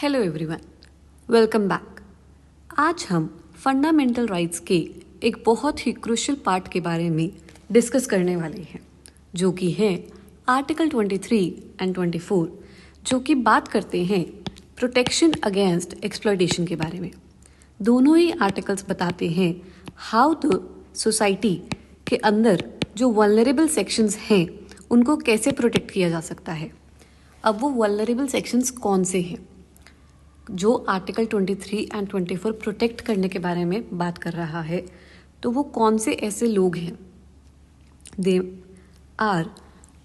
Hello everyone, welcome back. आज हम fundamental rights के एक बहुत ही क्रूशियल पार्ट के बारे में डिस्कस करने वाले हैं, जो कि है आर्टिकल 23 एंड 24, जो कि बात करते हैं प्रोटेक्शन अगेंस्ट एक्सप्लॉयटेशन के बारे में। दोनों ही आर्टिकल्स बताते हैं हाउ द सोसाइटी के अंदर जो वल्नरेबल सेक्शंस हैं उनको कैसे प्रोटेक्ट किया जा सकता है। अब वो वल्नरेबल सेक्शंस कौन से हैं जो आर्टिकल 23 एंड 24 प्रोटेक्ट करने के बारे में बात कर रहा है, तो वो कौन से ऐसे लोग हैं। दे आर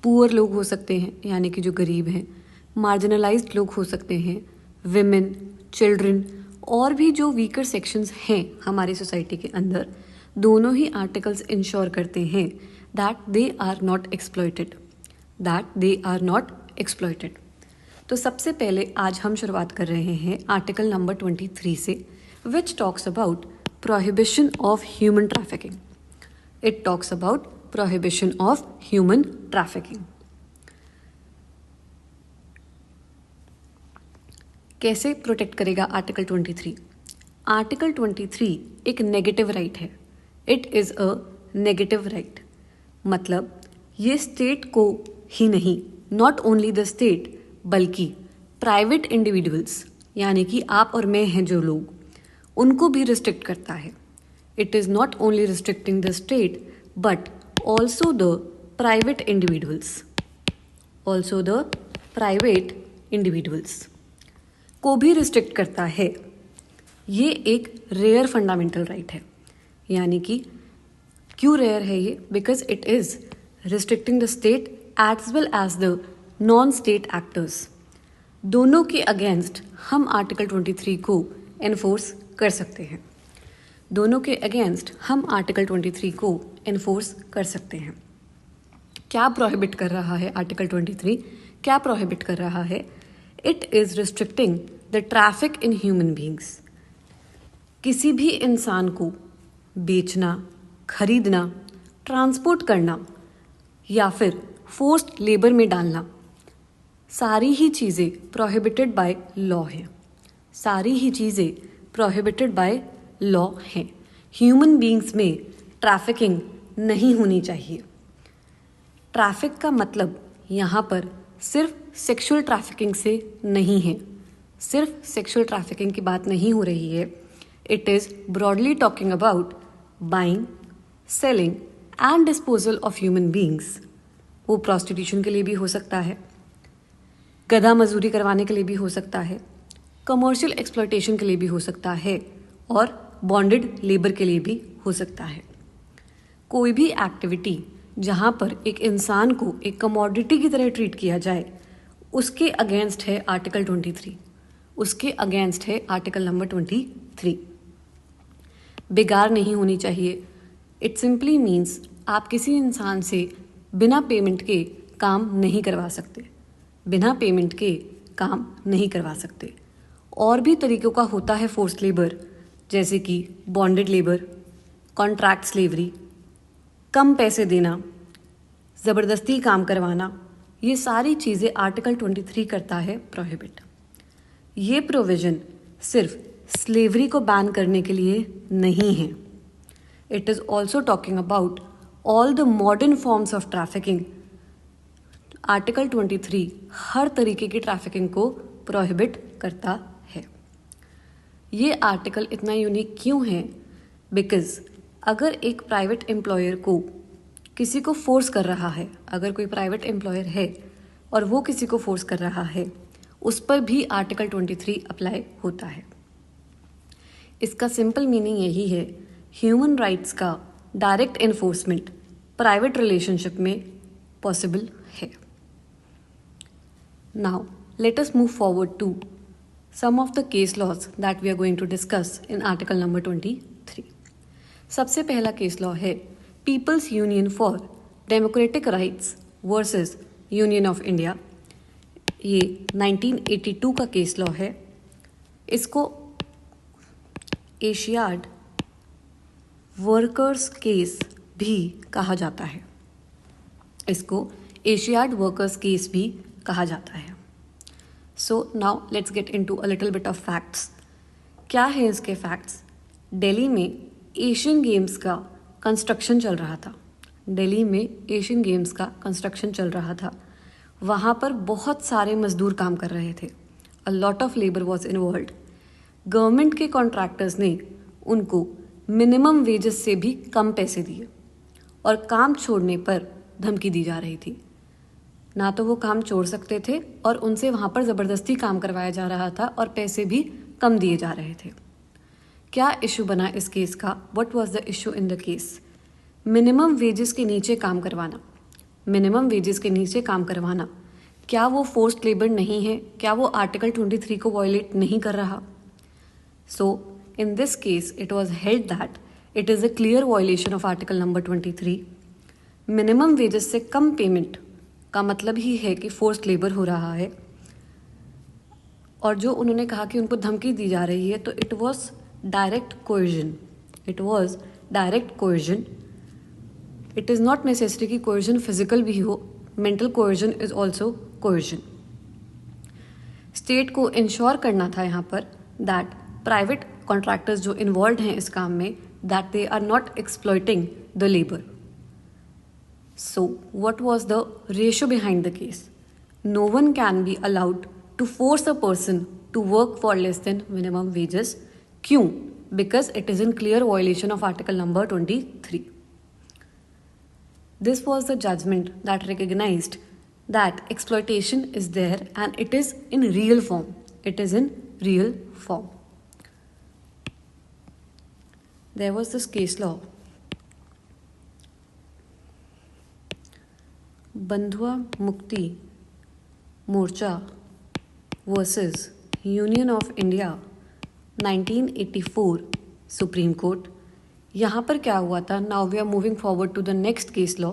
पुअर लोग हो सकते हैं, यानी कि जो गरीब हैं, मार्जिनलाइज्ड लोग हो सकते हैं, विमेन, चिल्ड्रन और भी जो वीकर सेक्शंस हैं हमारी सोसाइटी के अंदर। दोनों ही आर्टिकल्स इंश्योर करते हैं that they are not exploited. तो सबसे पहले आज हम शुरुआत कर रहे हैं आर्टिकल नंबर 23 से, which talks about prohibition of human trafficking. It talks about prohibition of human trafficking. कैसे प्रोटेक्ट करेगा आर्टिकल 23? आर्टिकल 23 एक नेगेटिव राइट है। It is a negative right, मतलब ये स्टेट को ही नहीं, नॉट ओनली द स्टेट, बल्कि प्राइवेट इंडिविजुअल्स यानी कि आप और मैं हैं जो लोग, उनको भी रिस्ट्रिक्ट करता है। It is not only restricting the state but also the private individuals को भी रिस्ट्रिक्ट करता है। ये एक रेयर फंडामेंटल राइट है। यानी कि क्यों रेयर है ये? Because it is restricting the state as well as the non state actors. दोनों के अगेंस्ट हम आर्टिकल 23 को एनफोर्स कर सकते हैं। क्या प्रोहिबिट कर रहा है आर्टिकल 23? क्या प्रोहिबिट कर रहा है? It is restricting the traffic in human beings. किसी भी इंसान को बेचना, खरीदना, ट्रांसपोर्ट करना या फिर फोर्स्ड लेबर में डालना, सारी ही चीज़ें प्रोहिबिटेड बाय लॉ हैं। ह्यूमन बींग्स में ट्रैफिकिंग नहीं होनी चाहिए। ट्रैफिक का मतलब यहाँ पर सिर्फ सेक्सुअल ट्रैफिकिंग से नहीं है, सिर्फ सेक्सुअल ट्रैफिकिंग की बात नहीं हो रही है। It is broadly talking about buying, selling and disposal of human beings. वो प्रोस्टिट्यूशन के लिए भी हो सकता है, गधा मजदूरी करवाने के लिए भी हो सकता है, कमर्शियल एक्सप्लॉयटेशन के लिए भी हो सकता है और बॉन्डेड लेबर के लिए भी हो सकता है। कोई भी एक्टिविटी जहाँ पर एक इंसान को एक कमोडिटी की तरह ट्रीट किया जाए, उसके अगेंस्ट है आर्टिकल 23, उसके अगेंस्ट है आर्टिकल नंबर 23। बेगार नहीं होनी चाहिए। इट सिंपली मीन्स आप किसी इंसान से बिना पेमेंट के काम नहीं करवा सकते। और भी तरीक़ों का होता है फोर्स्ड लेबर, जैसे कि बॉन्डेड लेबर, कॉन्ट्रैक्ट स्लेवरी, कम पैसे देना, ज़बरदस्ती काम करवाना। ये सारी चीज़ें आर्टिकल 23 करता है प्रोहिबिट। ये प्रोविज़न सिर्फ स्लेवरी को बैन करने के लिए नहीं है। It is also talking about all the modern forms of trafficking. Article 23 हर तरीके की ट्रैफिकिंग को प्रोहिबिट करता है। ये आर्टिकल इतना यूनिक क्यों है? बिकॉज अगर एक प्राइवेट एम्प्लॉयर को किसी को फोर्स कर रहा है, अगर कोई प्राइवेट एम्प्लॉयर है और वो किसी को फोर्स कर रहा है, उस पर भी आर्टिकल 23 अप्लाई होता है। इसका सिंपल मीनिंग यही है, ह्यूमन राइट्स का डायरेक्ट एनफोर्समेंट प्राइवेट रिलेशनशिप में पॉसिबल है। Now, let us move forward to some of the case laws that we are going to discuss in article number 23. सबसे पहला केस लॉ है people's union for democratic rights versus union of India. ये 1982 का case law है। इसको Asiad workers case भी कहा जाता है। So now let's get into a little bit of facts. क्या है इसके फैक्ट्स? दिल्ली में एशियन गेम्स का कंस्ट्रक्शन चल रहा था. दिल्ली में एशियन गेम्स का कंस्ट्रक्शन चल रहा था. वहाँ पर बहुत सारे मजदूर काम कर रहे थे. A lot of labour was involve. Government के कॉन्ट्रैक्टर्स ने उनको मिनिमम वेजेस से भी कम पैसे दिए और काम छोड़ने पर धमकी दी जा रही थी. ना तो वो काम छोड़ सकते थे और उनसे वहाँ पर ज़बरदस्ती काम करवाया जा रहा था और पैसे भी कम दिए जा रहे थे. क्या इशू बना इस केस का? What was the issue in the case? Minimum wages के नीचे काम करवाना. मिनिमम वेजेस के नीचे काम करवाना, क्या वो फोर्स्ड लेबर नहीं है? क्या वो आर्टिकल 23 को वायलेट नहीं कर रहा? So in this case it was held that it is a clear violation of article number 23. Minimum wages से कम पेमेंट का मतलब ही है कि फोर्स्ड लेबर हो रहा है. और जो उन्होंने कहा कि उनको धमकी दी जा रही है, तो it was direct coercion. It was direct coercion. It is not necessary कि कोएर्जन फिजिकल भी हो. Mental coercion is also coercion. State को इंश्योर करना था यहाँ पर दैट प्राइवेट कॉन्ट्रैक्टर्स जो इन्वॉल्व हैं इस काम में, that they are not exploiting the labour. So, what was the ratio behind the case? No one can be allowed to force a person to work for less than minimum wages. क्यों? Because it is in clear violation of article number 23. This was the judgment that recognized that exploitation is there and it is in real form. It is in real form. There was this case law. Bandhua Mukti Morcha versus union of India 1984 supreme court. यहाँ पर क्या हुआ था? Now we are moving forward to the next case law.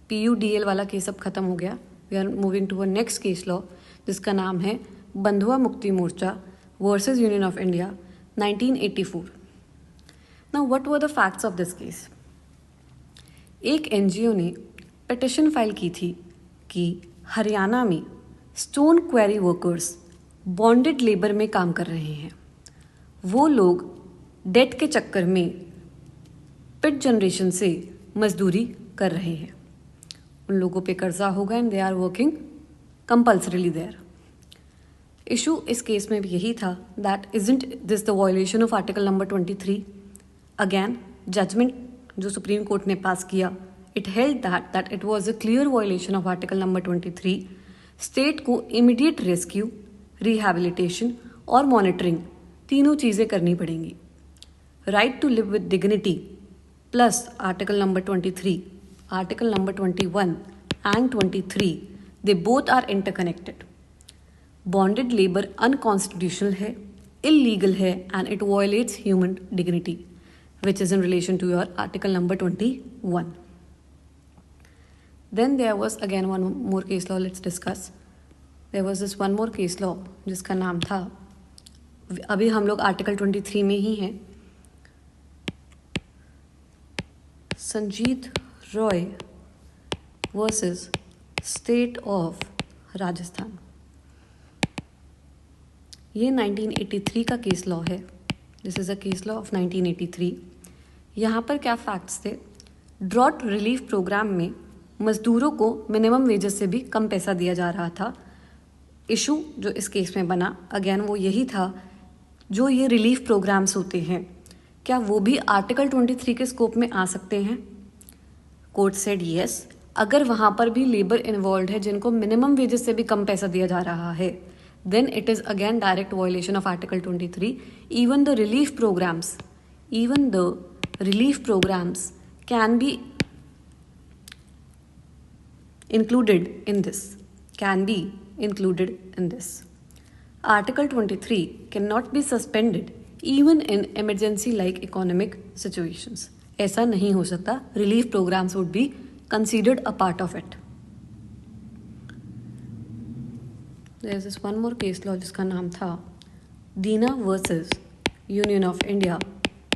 PUDL वाला case अब खत्म हो गया. We are moving to a next case law जिसका नाम है Bandhua Mukti Morcha versus union of India 1984. Now what were the facts of this case? एक NGO ने पिटिशन फाइल की थी कि हरियाणा में stone query workers bonded labour में काम कर रहे हैं. वो लोग डेट के चक्कर में पिट जनरेशन से मजदूरी कर रहे हैं. उन लोगों पे कर्जा होगा and they are working compulsorily there. Issue इस केस में भी यही था that isn't this the violation of article number 23. Again judgement जो सुप्रीम कोर्ट ने पास किया, it held that it was a clear violation of article number 23. State को इमीडिएट रेस्क्यू, रिहैबिलिटेशन और मॉनिटरिंग तीनों चीज़ें करनी पड़ेंगी. Right to live with dignity plus article number 23, article number 21 and 23 they both are interconnected. Bonded labour unconstitutional है, illegal है and it violates human dignity which is in relation to your article number 21. Then there was again one more case law. Let's discuss. There was this one more case law जिसका नाम था, अभी हम लोग article 23 में ही हैं, Sanjeet Roy versus state of Rajasthan. ये 1983 का केस लॉ है. This is a case law of 1983. यहाँ पर क्या फैक्ट्स थे? ड्रॉट रिलीफ प्रोग्राम में मजदूरों को मिनिमम वेजेस से भी कम पैसा दिया जा रहा था. इशू जो इस केस में बना अगेन वो यही था, जो ये रिलीफ प्रोग्राम्स होते हैं क्या वो भी आर्टिकल 23 के स्कोप में आ सकते हैं? कोर्ट सेड यस, अगर वहाँ पर भी लेबर इन्वॉल्व है जिनको मिनिमम वेजेस से भी कम पैसा दिया जा रहा है, then it is again direct violation of article 23. Even the relief programmes can be included in this. Article 23 cannot be suspended even in emergency like economic situations. ऐसा नहीं हो सकता. Relief programs would be considered a part of it. There is this one more case law जिसका नाम था Deena versus union of India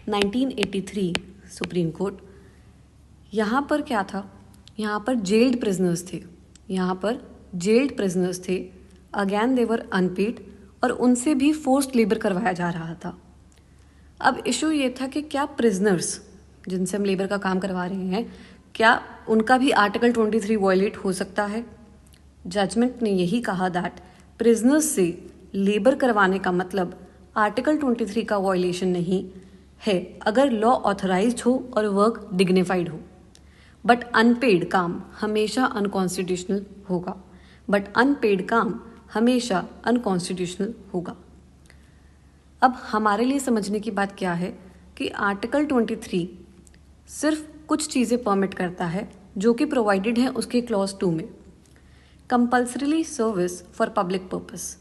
1983 Supreme court. यहाँ पर क्या था? यहाँ पर जेल्ड प्रिजनर्स थे. अगेन दे वर अनपेड और उनसे भी फोर्स्ड लेबर करवाया जा रहा था। अब इशू ये था कि क्या प्रिजनर्स जिनसे हम लेबर का काम करवा रहे हैं, क्या उनका भी आर्टिकल 23 वायलेट हो सकता है? जजमेंट ने यही कहा दैट प्रिजनर्स से लेबर करवाने का मतलब आर्टिकल 23 का वायलेशन नहीं है अगर लॉ ऑथराइज्ड हो और वर्क डिग्निफाइड हो, बट अनपेड काम हमेशा अनकॉन्स्टिट्यूशनल होगा। बट अनपेड काम हमेशा अनकॉन्स्टिट्यूशनल होगा। अब हमारे लिए समझने की बात क्या है कि आर्टिकल 23 सिर्फ कुछ चीज़ें परमिट करता है जो कि प्रोवाइडेड है उसके क्लॉज 2 में। Compulsorily service for public purpose,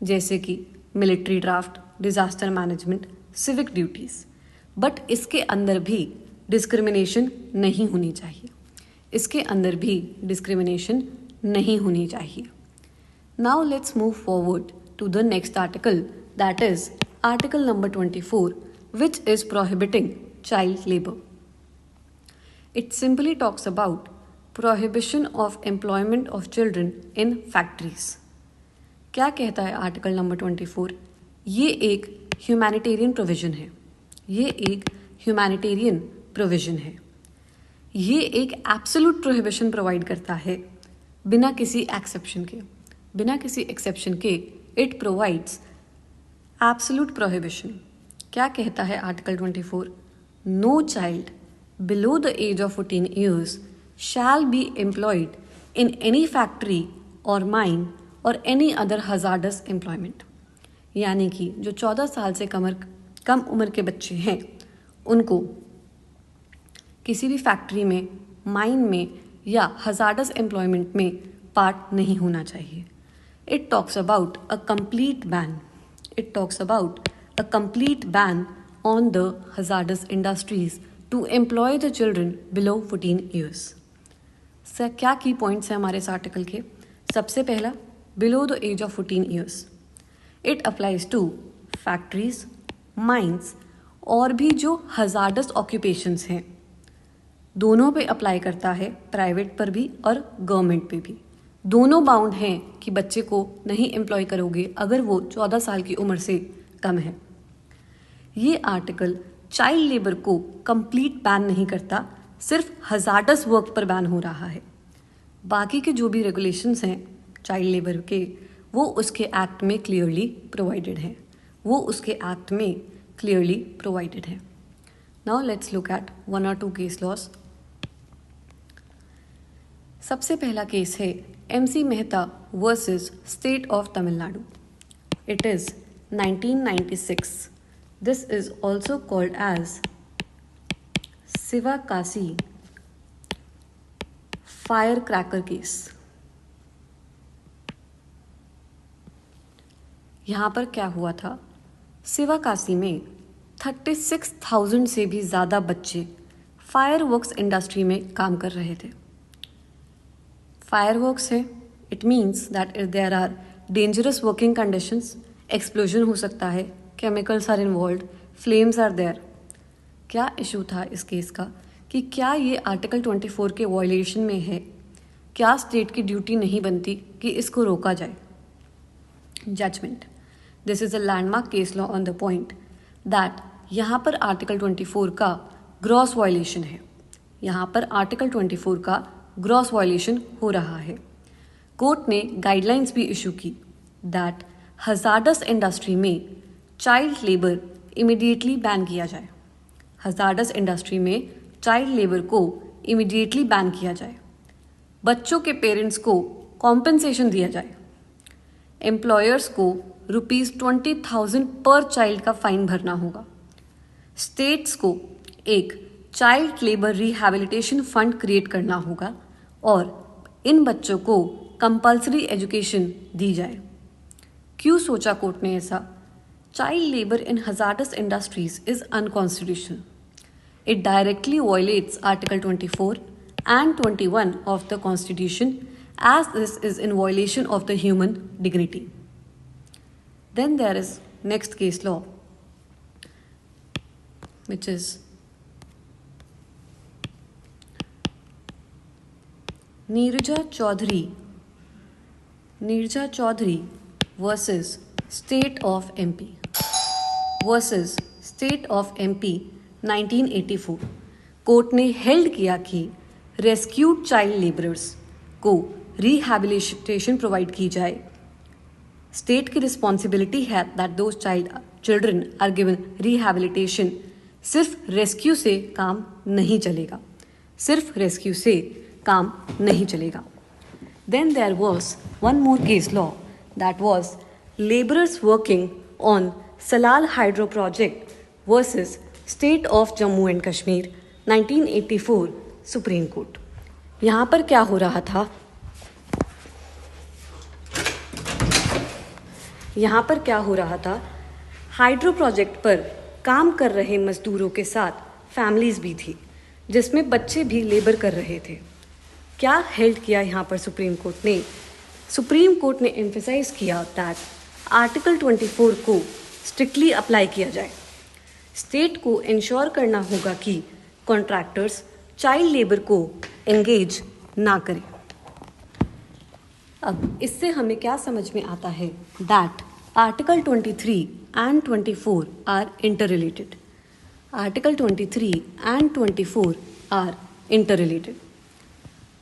जैसे कि military draft, disaster management, civic duties, but इसके अंदर भी डिस्क्रिमिनेशन नहीं होनी चाहिए। इसके अंदर भी डिस्क्रिमिनेशन नहीं होनी चाहिए। Now let's move forward to the next article, that is article number 24, which is prohibiting child labor. It simply talks about prohibition of employment of children in factories. क्या कहता है आर्टिकल नंबर 24? ये एक humanitarian provision है। ये एक humanitarian provision है। ये एक एब्सोल्यूट प्रोहिबिशन प्रोवाइड करता है बिना किसी एक्सेप्शन के। बिना किसी एक्सेप्शन के इट प्रोवाइड्स एब्सोल्यूट प्रोहिबिशन। क्या कहता है article 24? No child below the age of 14 years shall be employed in any factory और माइन और एनी अदर हजार्डस एम्प्लॉयमेंट। यानी कि जो 14 साल से कम उम्र के बच्चे हैं उनको किसी भी फैक्ट्री में, माइन में या हजार्डस एम्प्लॉयमेंट में पार्ट नहीं होना चाहिए। It talks about a complete ban. It talks about a complete ban on the hazardous industries to employ the children below 14 years. Sir क्या की पॉइंट्स हैं हमारे इस आर्टिकल के? सबसे पहला, below the age of 14 years. It applies to factories, mines और भी जो हजार्डस ऑक्यूपेशंस हैं, दोनों पे अप्लाई करता है, प्राइवेट पर भी और गवर्नमेंट पे भी। दोनों बाउंड हैं कि बच्चे को नहीं एम्प्लॉय करोगे अगर वो 14 साल की उम्र से कम है। ये आर्टिकल चाइल्ड लेबर को कंप्लीट बैन नहीं करता, सिर्फ हजार्डस वर्क पर बैन हो रहा है। बाकी के जो भी रेगुलेशंस हैं चाइल्ड लेबर के, वो उसके एक्ट में क्लियरली प्रोवाइडेड हैं। वो उसके एक्ट में क्लियरली प्रोवाइडेड है। Now let's look at 1 or 2 case laws. सबसे पहला केस है MC Mehta versus state of Tamil Nadu. It is 1996। This is also called as Sivakasi fire cracker case. यहाँ पर क्या हुआ था, शिवाकाशी में 36,000 से भी ज़्यादा बच्चे फायरवर्क्स इंडस्ट्री में काम कर रहे थे। फायरवर्क्स है, it means that there are dangerous working conditions, explosion हो सकता है, chemicals are involve, flames are there. क्या इशू था इस केस का कि क्या ये आर्टिकल 24 के वायलेशन में है? क्या स्टेट की ड्यूटी नहीं बनती कि इसको रोका जाए? Judgement, this is a landmark case law on the point that यहाँ पर आर्टिकल 24 का ग्रॉस वायलेशन है। यहाँ पर आर्टिकल 24 का ग्रॉस वायलेशन हो रहा है। कोर्ट ने गाइडलाइंस भी इशू की दैट हजार्डस इंडस्ट्री में चाइल्ड लेबर इमीडिएटली बैन किया जाए। हजार्डस इंडस्ट्री में चाइल्ड लेबर को इमीडिएटली बैन किया जाए। बच्चों के पेरेंट्स को कॉम्पेंसेशन दिया जाए। एम्प्लॉयर्स को ₹20,000 पर चाइल्ड का फाइन भरना होगा। स्टेट्स को एक child labour rehabilitation fund create करना होगा और इन बच्चों को कंपल्सरी एजुकेशन दी जाए। क्यों सोचा कोर्ट ने ऐसा? Child labour in hazardous industries is unconstitutional. It directly violets article 24 and 21 of the Constitution, as this is in violation of the human dignity. Then there is next case law, which is Neerja Chaudhary versus state of MP versus state of MP 1984। Court ने held किया कि rescued child labourers को rehabilitation provide की जाए। State की responsibility है that those children are given rehabilitation. सिर्फ rescue से काम नहीं चलेगा, सिर्फ रेस्क्यू से काम नहीं चलेगा। Then there was one more case law that was labourers working on Salal hydro project versus state of Jammu and Kashmir 1984 supreme court. यहाँ पर क्या हो रहा था? यहाँ पर क्या हो रहा था? हाइड्रो प्रोजेक्ट पर काम कर रहे मजदूरों के साथ फैमिलीज भी थी, जिसमें बच्चे भी लेबर कर रहे थे। क्या हेल्ड किया यहाँ पर सुप्रीम कोर्ट ने? सुप्रीम कोर्ट ने एम्फेसाइज किया दैट आर्टिकल 24 को स्ट्रिक्टली अप्लाई किया जाए। स्टेट को इंश्योर करना होगा कि कॉन्ट्रैक्टर्स चाइल्ड लेबर को एंगेज ना करें। अब इससे हमें क्या समझ में आता है? That article 23 and 24 are interrelated. Article 23 and 24 are interrelated.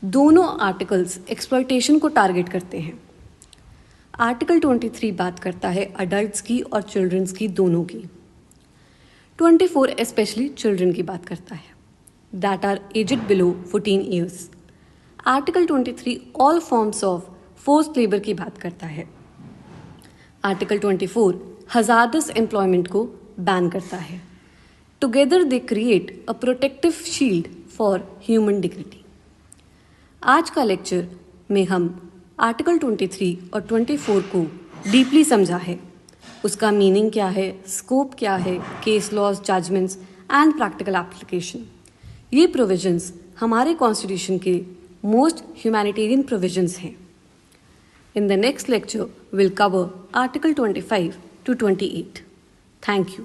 दोनों आर्टिकल्स एक्सप्लॉयटेशन को टारगेट करते हैं। आर्टिकल 23 बात करता है अडल्ट्स की और चिल्ड्रंस की, दोनों की। 24 स्पेशली चिल्ड्रन की बात करता है that are aged below 14 years. Article 23 all forms of forced labour की बात करता है। आर्टिकल 24 हजार्डस एम्प्लॉयमेंट को बैन करता है। Together they create a protective shield for human dignity. आज का लेक्चर में हम आर्टिकल 23 और 24 को डीपली समझा है। उसका मीनिंग क्या है, स्कोप क्या है, case laws, judgements and practical application. ये प्रोविजंस हमारे कॉन्स्टिट्यूशन के मोस्ट ह्यूमैनिटेरियन प्रोविजंस हैं। In the next lecture, we'll cover Article 25 to 28. Thank you.